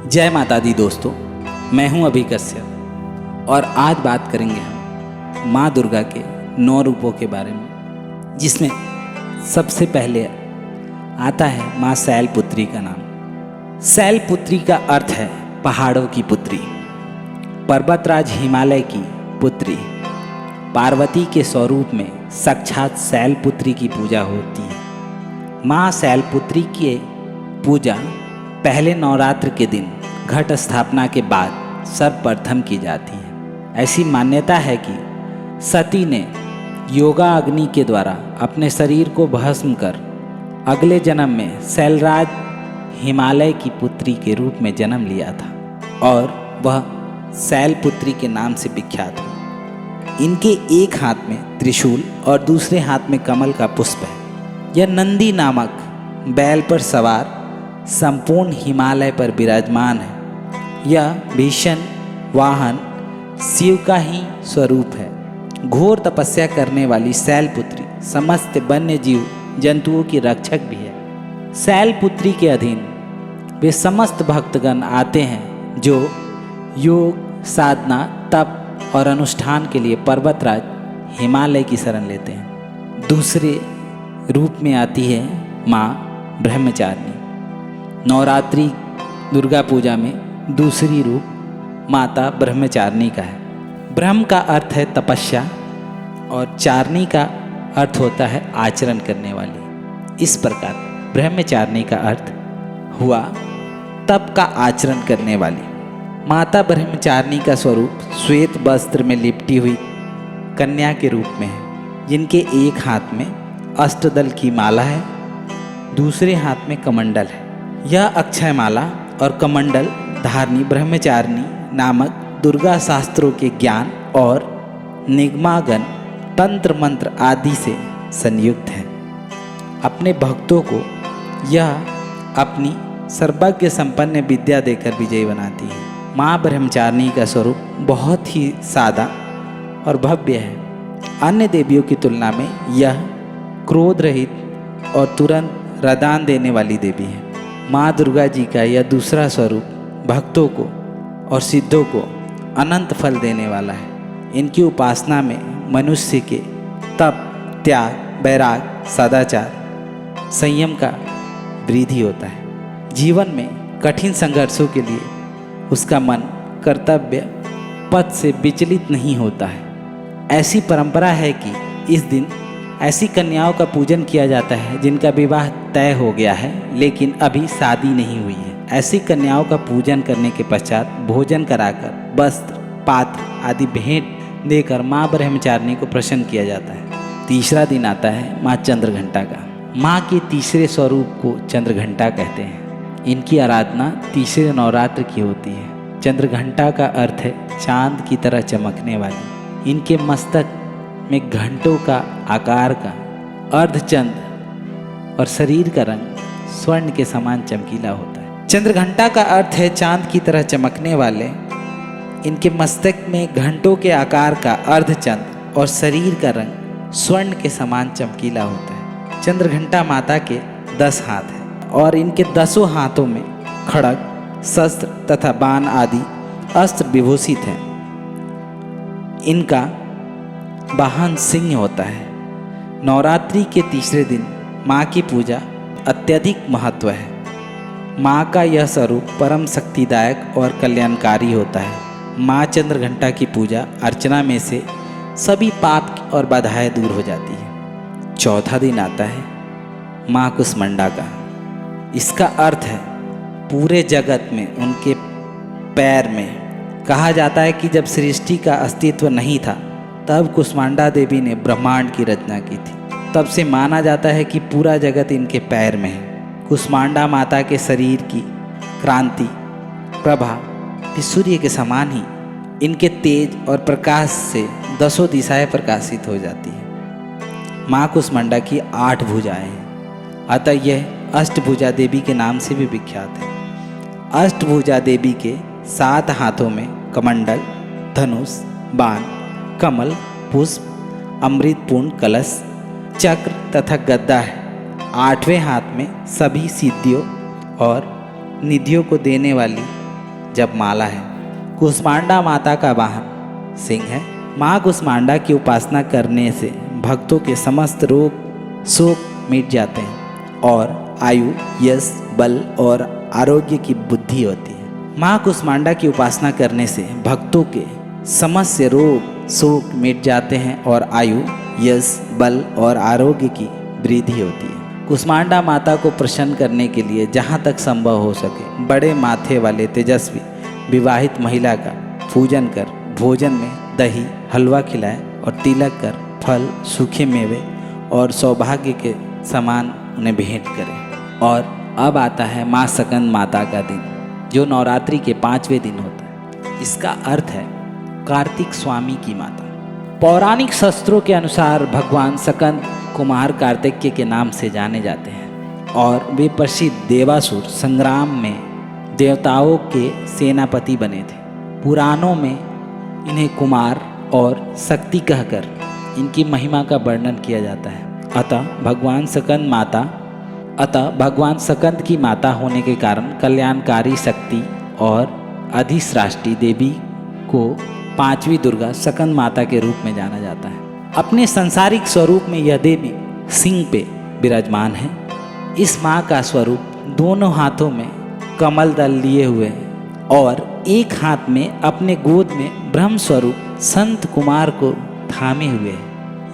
जय माता दी दोस्तों, मैं हूं अभी कश्यप और आज बात करेंगे हम माँ दुर्गा के 9 रूपों के बारे में, जिसमें सबसे पहले आता है माँ शैलपुत्री का नाम। शैलपुत्री का अर्थ है पहाड़ों की पुत्री, पर्वतराज हिमालय की पुत्री। पार्वती के स्वरूप में साक्षात शैलपुत्री की पूजा होती है। माँ शैलपुत्री की पूजा पहले नवरात्र के दिन घट स्थापना के बाद सर्वप्रथम की जाती है। ऐसी मान्यता है कि सती ने योगा अग्नि के द्वारा अपने शरीर को भस्म कर अगले जन्म में शैलराज हिमालय की पुत्री के रूप में जन्म लिया था और वह शैलपुत्री के नाम से विख्यात हुई। इनके एक हाथ में त्रिशूल और दूसरे हाथ में कमल का पुष्प है। यह नंदी नामक बैल पर सवार संपूर्ण हिमालय पर विराजमान है। यह भीषण वाहन शिव का ही स्वरूप है। घोर तपस्या करने वाली शैलपुत्री समस्त वन्य जीव जंतुओं की रक्षक भी है। शैलपुत्री के अधीन वे समस्त भक्तगण आते हैं जो योग, साधना, तप और अनुष्ठान के लिए पर्वतराज हिमालय की शरण लेते हैं। दूसरे रूप में आती है माँ ब्रह्मचारिणी। नवरात्रि दुर्गा पूजा में दूसरी रूप माता ब्रह्मचारिणी का है। ब्रह्म का अर्थ है तपस्या और चारिणी का अर्थ होता है आचरण करने वाली। इस प्रकार ब्रह्मचारिणी का अर्थ हुआ तप का आचरण करने वाली। माता ब्रह्मचारिणी का स्वरूप श्वेत वस्त्र में लिपटी हुई कन्या के रूप में है, जिनके एक हाथ में अष्टदल की माला है, दूसरे हाथ में कमंडल है। यह अक्षय माला और कमंडल धारणी ब्रह्मचारिणी नामक दुर्गा शास्त्रों के ज्ञान और निगमागन, तंत्र मंत्र आदि से संयुक्त है। अपने भक्तों को यह अपनी सर्वज्ञ संपन्न विद्या देकर विजयी बनाती है। माँ ब्रह्मचारिणी का स्वरूप बहुत ही सादा और भव्य है। अन्य देवियों की तुलना में यह क्रोध रहित और तुरंत वरदान देने वाली देवी है। माँ दुर्गा जी का यह दूसरा स्वरूप भक्तों को और सिद्धों को अनंत फल देने वाला है। इनकी उपासना में मनुष्य के तप, त्याग, वैराग, सदाचार, संयम का वृद्धि होता है। जीवन में कठिन संघर्षों के लिए उसका मन कर्तव्य पथ से विचलित नहीं होता है। ऐसी परंपरा है कि इस दिन ऐसी कन्याओं का पूजन किया जाता है जिनका विवाह तय हो गया है लेकिन अभी शादी नहीं हुई है। ऐसी कन्याओं का पूजन करने के पश्चात भोजन कराकर वस्त्र, पात्र आदि भेंट देकर माँ ब्रह्मचारिणी को प्रसन्न किया जाता है। तीसरा दिन आता है माँ चंद्रघंटा का। माँ के तीसरे स्वरूप को चंद्रघंटा कहते हैं। इनकी आराधना तीसरे नवरात्र की होती है। चंद्रघंटा का अर्थ है चांद की तरह चमकने वाली। इनके मस्तक में घंटों का आकार का अर्धचंद्र और शरीर का रंग स्वर्ण के समान चमकीला होता है। चंद्रघंटा का अर्थ है चांद की तरह चमकने वाले। इनके मस्तक में घंटों के आकार का अर्धचंद्र और शरीर का रंग स्वर्ण के समान चमकीला होता है। चंद्रघंटा माता के 10 हाथ हैं और इनके 10 हाथों में खड़ग, शस्त्र तथा बाण आदि अस्त्र विभूषित हैं। इनका वाहन सिंह होता है। नवरात्रि के तीसरे दिन माँ की पूजा अत्यधिक महत्व है। माँ का यह स्वरूप परम शक्तिदायक और कल्याणकारी होता है। माँ चंद्रघंटा की पूजा अर्चना में से सभी पाप और बाधाएं दूर हो जाती है। चौथा दिन आता है माँ कुष्मांडा का। इसका अर्थ है पूरे जगत में उनके पैर में। कहा जाता है कि जब सृष्टि का अस्तित्व नहीं था तब कुष्मांडा देवी ने ब्रह्मांड की रचना की थी। तब से माना जाता है कि पूरा जगत इनके पैर में है। कुष्मांडा माता के शरीर की क्रांति प्रभा सूर्य के समान ही इनके तेज और प्रकाश से 10 दिशाएं प्रकाशित हो जाती हैं। माँ कुष्मांडा की 8 भुजाएं हैं, अतः यह अष्टभुजा देवी के नाम से भी विख्यात है। अष्टभुजा देवी के 7 हाथों में कमंडल, धनुष, बाण, कमल, पुष्प, अमृतपूर्ण कलश, चक्र तथा गदा है। 8वें हाथ में सभी सिद्धियों और निधियों को देने वाली जप माला है। कुष्मांडा माता का वाहन सिंह है। माँ कुष्मांडा की उपासना करने से भक्तों के समस्त रोग शोक मिट जाते हैं और आयु, यश, बल और आरोग्य की बुद्धि होती है। माँ कुष्मांडा की उपासना करने से भक्तों के समस्त रोग शोक मिट जाते हैं और आयु, यश, बल और आरोग्य की वृद्धि होती है। कुष्मांडा माता को प्रसन्न करने के लिए जहाँ तक संभव हो सके बड़े माथे वाले तेजस्वी विवाहित महिला का पूजन कर भोजन में दही, हलवा खिलाए और तिलक कर फल, सूखे मेवे और सौभाग्य के सामान उन्हें भेंट करें। और अब आता है माँ सकंद माता का दिन, जो नवरात्रि के 5वें दिन होता है। इसका अर्थ है कार्तिक स्वामी की माता। पौराणिक शास्त्रों के अनुसार भगवान सकंद कुमार कार्तिकेय के नाम से जाने जाते हैं और वे प्रसिद्ध देवासुर संग्राम में देवताओं के सेनापति बने थे। पुराणों में इन्हें कुमार और शक्ति कहकर इनकी महिमा का वर्णन किया जाता है। अतः भगवान सकंद की माता होने के कारण कल्याणकारी शक्ति और अधिष्ठात्री देवी को 5वीं दुर्गा सकंद माता के रूप में जाना जाता है। अपने सांसारिक स्वरूप में यह देवी सिंह पे विराजमान है। इस माँ का स्वरूप दोनों हाथों में कमल दल लिए हुए और एक हाथ में अपने गोद में ब्रह्म स्वरूप संत कुमार को थामे हुए है।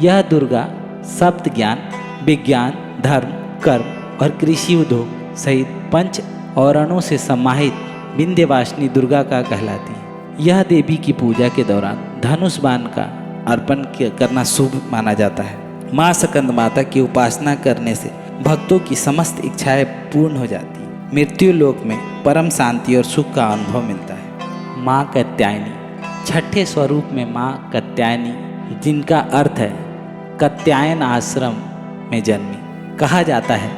यह दुर्गा सप्त ज्ञान, विज्ञान, धर्म, कर्म और कृषि उद्योग सहित 5 औरणों से समाहित विंध्यवासिनी दुर्गा का कहलाती है। यह देवी की पूजा के दौरान धनुष बाण का अर्पण करना शुभ माना जाता है। माँ सकंद माता की उपासना करने से भक्तों की समस्त इच्छाएं पूर्ण हो जाती हैं। मृत्यु लोक में परम शांति और सुख का अनुभव मिलता है। माँ कात्यायनी, छठे स्वरूप में माँ कात्यायनी, जिनका अर्थ है कात्यायन आश्रम में जन्मी। कहा जाता है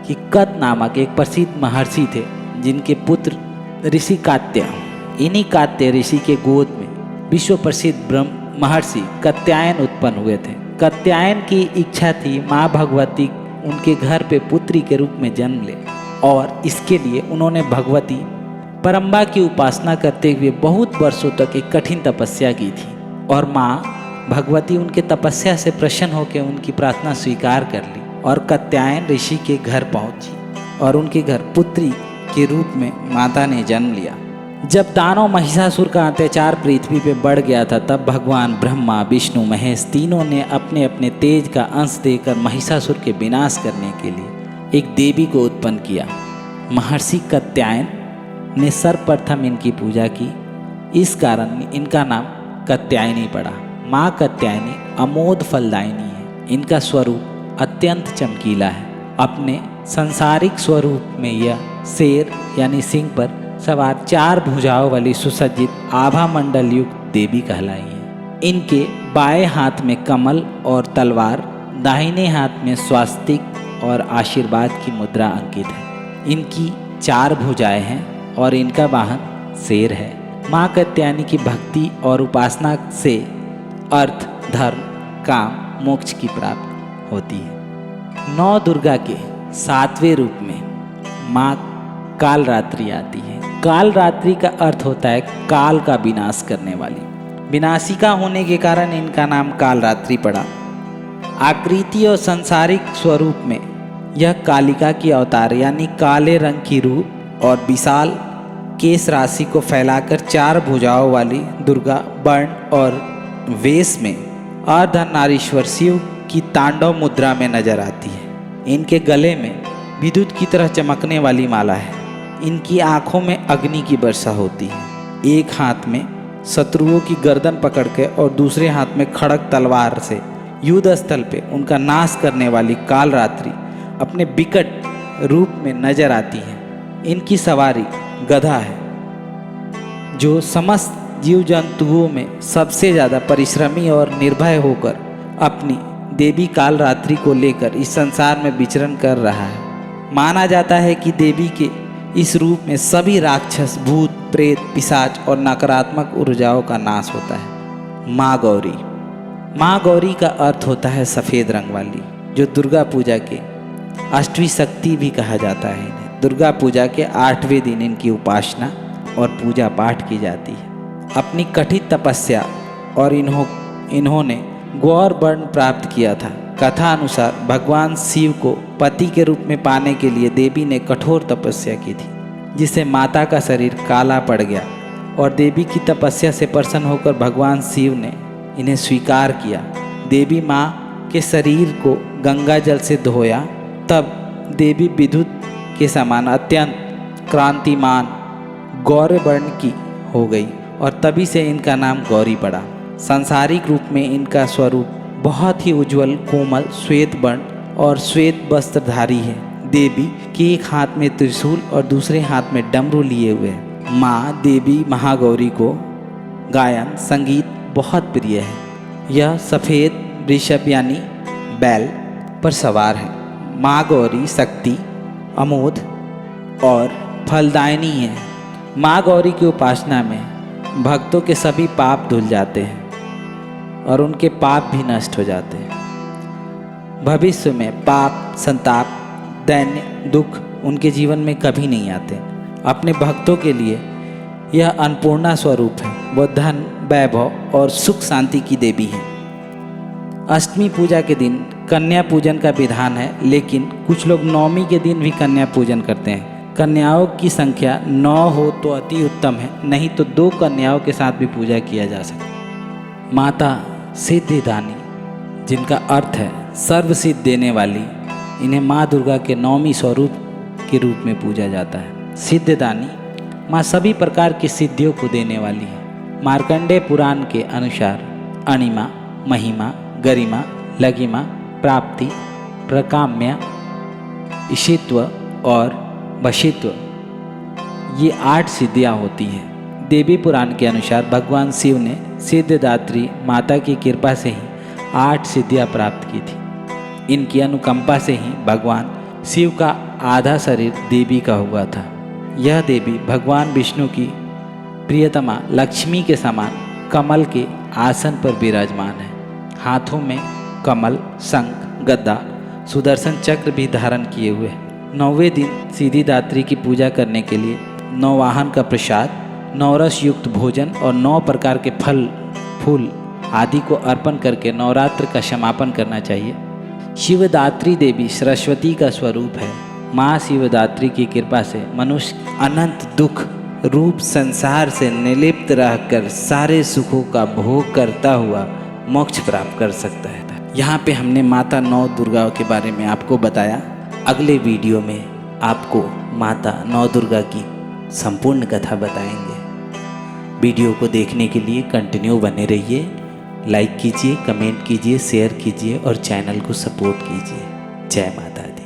कि कत नामक एक प्रसिद्ध महर्षि थे जिनके पुत्र ऋषि कात्य, इन्हीं कात्य ऋषि के गोद में विश्व प्रसिद्ध ब्रह्म महर्षि कात्यायन उत्पन्न हुए थे। कात्यायन की इच्छा थी माँ भगवती उनके घर पे पुत्री के रूप में जन्म ले और इसके लिए उन्होंने भगवती परम्बा की उपासना करते हुए बहुत वर्षों तक एक कठिन तपस्या की थी और माँ भगवती उनके तपस्या से प्रसन्न होकर उनकी प्रार्थना स्वीकार कर ली और कात्यायन ऋषि के घर पहुंची और उनके घर पुत्री के रूप में माता ने जन्म लिया। जब दानव महिषासुर का अत्याचार पृथ्वी पे बढ़ गया था तब भगवान ब्रह्मा, विष्णु, महेश तीनों ने अपने अपने तेज का अंश देकर महिषासुर के विनाश करने के लिए एक देवी को उत्पन्न किया। महर्षि कात्यायन ने सर्वप्रथम इनकी पूजा की, इस कारण इनका नाम कात्यायनी पड़ा। माँ कात्यायनी अमोद फलदायिनी है। इनका स्वरूप अत्यंत चमकीला है। अपने सांसारिक स्वरूप में यह शेर यानी सिंह पर सवार 4 भुजाओं वाली सुसज्जित आभा मंडल युक्त देवी कहलाई है। इनके बाएं हाथ में कमल और तलवार, दाहिने हाथ में स्वास्तिक और आशीर्वाद की मुद्रा अंकित है। इनकी 4 भुजाएं हैं और इनका वाहन शेर है। माँ कात्यायनी की भक्ति और उपासना से अर्थ, धर्म, काम, मोक्ष की प्राप्ति होती है। 9 दुर्गा के 7वें रूप में माँ कालरात्रि आती है। कालरात्रि का अर्थ होता है काल का विनाश करने वाली। विनाशिका होने के कारण इनका नाम कालरात्रि पड़ा। आकृति और सांसारिक स्वरूप में यह कालिका की अवतार यानी काले रंग की रूप और विशाल केश राशि को फैलाकर 4 भुजाओं वाली दुर्गा वर्ण और वेश में अर्धनारीश्वर शिव की तांडव मुद्रा में नजर आती है। इनके गले में विद्युत की तरह चमकने वाली माला है। इनकी आंखों में अग्नि की वर्षा होती है। एक हाथ में शत्रुओं की गर्दन पकड़ के और दूसरे हाथ में खड़ग तलवार से युद्ध स्थल पे उनका नाश करने वाली कालरात्रि अपने विकट रूप में नजर आती है। इनकी सवारी गधा है, जो समस्त जीव जंतुओं में सबसे ज़्यादा परिश्रमी और निर्भय होकर अपनी देवी कालरात्रि को लेकर इस संसार में विचरण कर रहा है। माना जाता है कि देवी के इस रूप में सभी राक्षस, भूत, प्रेत, पिशाच और नकारात्मक ऊर्जाओं का नाश होता है। माँ गौरी, माँ गौरी का अर्थ होता है सफ़ेद रंग वाली, जो दुर्गा पूजा के 8वीं शक्ति भी कहा जाता है। इन्हें दुर्गा पूजा के 8वें दिन इनकी उपासना और पूजा पाठ की जाती है। अपनी कठिन तपस्या और इन्होंने गौर वर्ण प्राप्त किया था। कथा अनुसार भगवान शिव को पति के रूप में पाने के लिए देवी ने कठोर तपस्या की थी, जिससे माता का शरीर काला पड़ गया और देवी की तपस्या से प्रसन्न होकर भगवान शिव ने इन्हें स्वीकार किया। देवी माँ के शरीर को गंगा जल से धोया, तब देवी विद्युत के समान अत्यंत क्रांतिमान गौर वर्ण की हो गई और तभी से इनका नाम गौरी पड़ा। सांसारिक रूप में इनका स्वरूप बहुत ही उज्जवल, कोमल, श्वेत वर्ण और श्वेत वस्त्रधारी है। देवी के एक हाथ में त्रिशूल और दूसरे हाथ में डमरू लिए हुए है। माँ देवी महागौरी को गायन संगीत बहुत प्रिय है। यह सफ़ेद वृषभ यानी बैल पर सवार है। माँ गौरी शक्ति, अमोघ और फलदायिनी है। माँ गौरी की उपासना में भक्तों के सभी पाप धुल जाते हैं और उनके पाप भी नष्ट हो जाते हैं। भविष्य में पाप, संताप, दैन्य, दुख उनके जीवन में कभी नहीं आते। अपने भक्तों के लिए यह अन्नपूर्णा स्वरूप है। वह धन, वैभव और सुख शांति की देवी है। अष्टमी पूजा के दिन कन्या पूजन का विधान है, लेकिन कुछ लोग नवमी के दिन भी कन्या पूजन करते हैं। कन्याओं की संख्या 9 हो तो अति उत्तम है, नहीं तो 2 कन्याओं के साथ भी पूजा किया जा सकता है। माता सिद्धिदानी, जिनका अर्थ है सर्व सिद्ध देने वाली, इन्हें माँ दुर्गा के 9वें स्वरूप के रूप में पूजा जाता है। सिद्धिदानी माँ सभी प्रकार की सिद्धियों को देने वाली है। मार्कंडेय पुराण के अनुसार अणिमा, महिमा, गरिमा, लघिमा, प्राप्ति, प्रकाम्य, ईशित्व और वशित्व, ये 8 सिद्धियाँ होती हैं। देवी पुराण के अनुसार भगवान शिव ने सिद्धिदात्री माता की कृपा से ही 8 सिद्धियाँ प्राप्त की थी। इनकी अनुकंपा से ही भगवान शिव का आधा शरीर देवी का हुआ था। यह देवी भगवान विष्णु की प्रियतमा लक्ष्मी के समान कमल के आसन पर विराजमान है। हाथों में कमल, शंख, गदा, सुदर्शन चक्र भी धारण किए हुए हैं। 9वें दिन सिद्धिदात्री की पूजा करने के लिए 9 वाहन का प्रसाद, 9 रस युक्त भोजन और 9 प्रकार के फल, फूल आदि को अर्पण करके नवरात्र का समापन करना चाहिए। शिवदात्री देवी सरस्वती का स्वरूप है। माँ शिवदात्री की कृपा से मनुष्य अनंत दुख रूप संसार से निर्लिप्त रहकर सारे सुखों का भोग करता हुआ मोक्ष प्राप्त कर सकता है। यहाँ पे हमने माता 9 दुर्गाओं के बारे में आपको बताया। अगले वीडियो में आपको माता 9 दुर्गा की संपूर्ण कथा बताएंगे। वीडियो को देखने के लिए कंटिन्यू बने रहिए। लाइक कीजिए, कमेंट कीजिए, शेयर कीजिए और चैनल को सपोर्ट कीजिए। जय माता दी।